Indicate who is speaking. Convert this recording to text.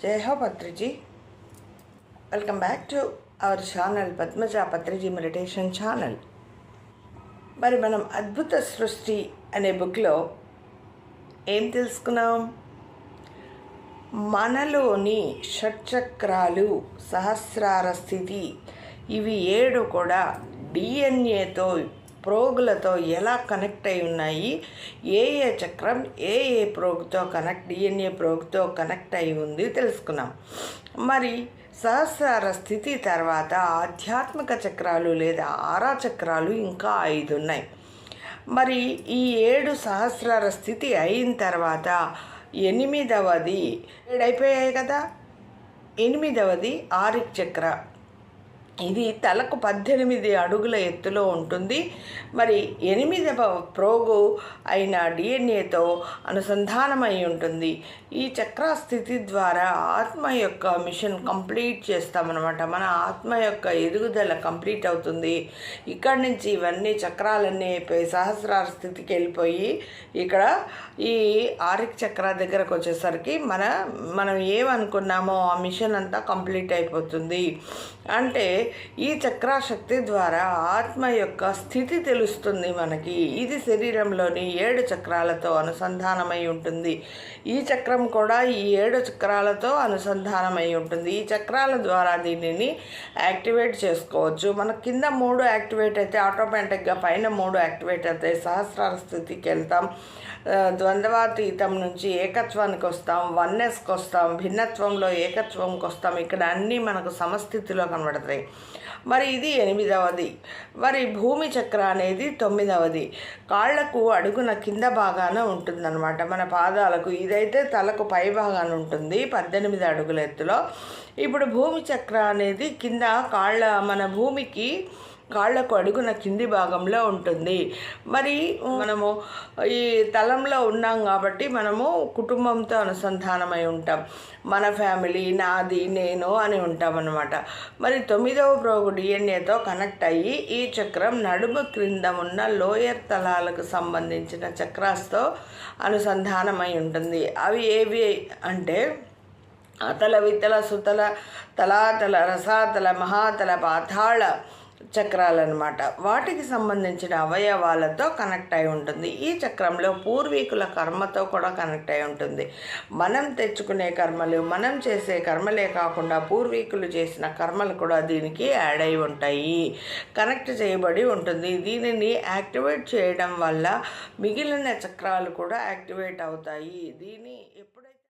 Speaker 1: Jai Ho Patriji. Welcome back to our channel Padmaja Patriji Meditation Channel. మరి మనం అద్భుత సృష్టి అనే బుక్లో ఏం తెలుసుకున్నాం? మనలోని షట్చక్రాలు, సహస్రార స్థితి, ఇవి 7 కూడా డిఎన్ఏతో, ప్రోగులతో ఎలా కనెక్ట్ అయి ఉన్నాయి, ఏ చక్రం ఏ ప్రోగుతో డిఎన్ఏ ప్రోగుతో కనెక్ట్ అయి ఉంది తెలుసుకున్నాం. మరి సహస్రార స్థితి తర్వాత ఆధ్యాత్మిక చక్రాలు లేదా ఆరా చక్రాలు ఇంకా 5 ఉన్నాయి. మరి ఈ 7 సహస్రార స్థితి అయిన తర్వాత 8వది 7 అయిపోయాయి కదా. 8వది ఆరిక్ చక్ర. ఇది తలకు 18 అడుగుల ఎత్తులో ఉంటుంది. మరి 8వ ప్రోగు అయిన డిఎన్ఏతో అనుసంధానమై ఉంటుంది. ఈ చక్ర స్థితి ద్వారా ఆత్మ యొక్క మిషన్ కంప్లీట్ చేస్తామన్నమాట. మన ఆత్మ యొక్క ఎదుగుదల కంప్లీట్ అవుతుంది. ఇక్కడి నుంచి ఇవన్నీ చక్రాలన్నీ అయిపోయి సహస్రార స్థితికి వెళ్ళిపోయి ఇక్కడ ఈ ఆరిక్ చక్ర దగ్గరకు వచ్చేసరికి మనం ఏమనుకున్నామో ఆ మిషన్ అంతా కంప్లీట్ అయిపోతుంది. అంటే ఈ చక్రాశక్తి ద్వారా ఆత్మ యొక్క స్థితి తెలుస్తుంది మనకి. ఇది శరీరంలోని 7 చక్రాలతో అనుసంధానమై ఉంటుంది. ఈ చక్రం కూడా ఈ 7 చక్రాలతో అనుసంధానమై ఉంటుంది. ఈ చక్రాల ద్వారా దీనిని యాక్టివేట్ చేసుకోవచ్చు. మన కింద 3 యాక్టివేట్ అయితే ఆటోమేటిక్గా పైన 3 యాక్టివేట్ అవుతాయి. సహస్రార స్థితికి వెళ్తాం, ద్వంద్వాతీతం నుంచి ఏకత్వానికి వస్తాం, వన్నెస్కి వస్తాం, భిన్నత్వంలో ఏకత్వంకి వస్తాం. ఇక్కడ అన్నీ మనకు సమస్థితిలో కనబడతాయి. మరి ఇది 8వది. మరి భూమి చక్ర అనేది 9వది. కాళ్లకు అడుగున కింద భాగాన ఉంటుందన్నమాట, మన పాదాలకు. ఇదైతే తలకు పై భాగాన ఉంటుంది 18 అడుగుల ఎత్తులో. ఇప్పుడు భూమి చక్ర అనేది కింద మన భూమికి కాళ్లకు అడుగున కింది భాగంలో ఉంటుంది. మరి మనము ఈ తలంలో ఉన్నాం కాబట్టి మనము కుటుంబంతో అనుసంధానమై ఉంటాం. మన ఫ్యామిలీ, నాది, నేను అని ఉంటామన్నమాట. మరి 9వ ప్రోగు డిఎన్ఏతో కనెక్ట్ అయ్యి ఈ చక్రం నడుము క్రింద ఉన్న లోయర్ తలాలకు సంబంధించిన చక్రాస్తో అనుసంధానమై ఉంటుంది. అవి ఏవి అంటే అతల, వితల, సుతల, తలాతల, రసాతల, మహాతల, పాతాళ చక్రాలన్నమాట. వాటికి సంబంధించిన అవయవాలతో కనెక్ట్ అయి ఉంటుంది. ఈ చక్రంలో పూర్వీకుల కర్మతో కూడా కనెక్ట్ అయి ఉంటుంది. మనం తెచ్చుకునే కర్మలు, మనం చేసే కర్మలే కాకుండా పూర్వీకులు చేసిన కర్మలు కూడా దీనికి యాడ్ అయి ఉంటాయి, కనెక్ట్ చేయబడి ఉంటుంది. దీనిని యాక్టివేట్ చేయడం వల్ల మిగిలిన చక్రాలు కూడా యాక్టివేట్ అవుతాయి. దీన్ని ఎప్పుడైతే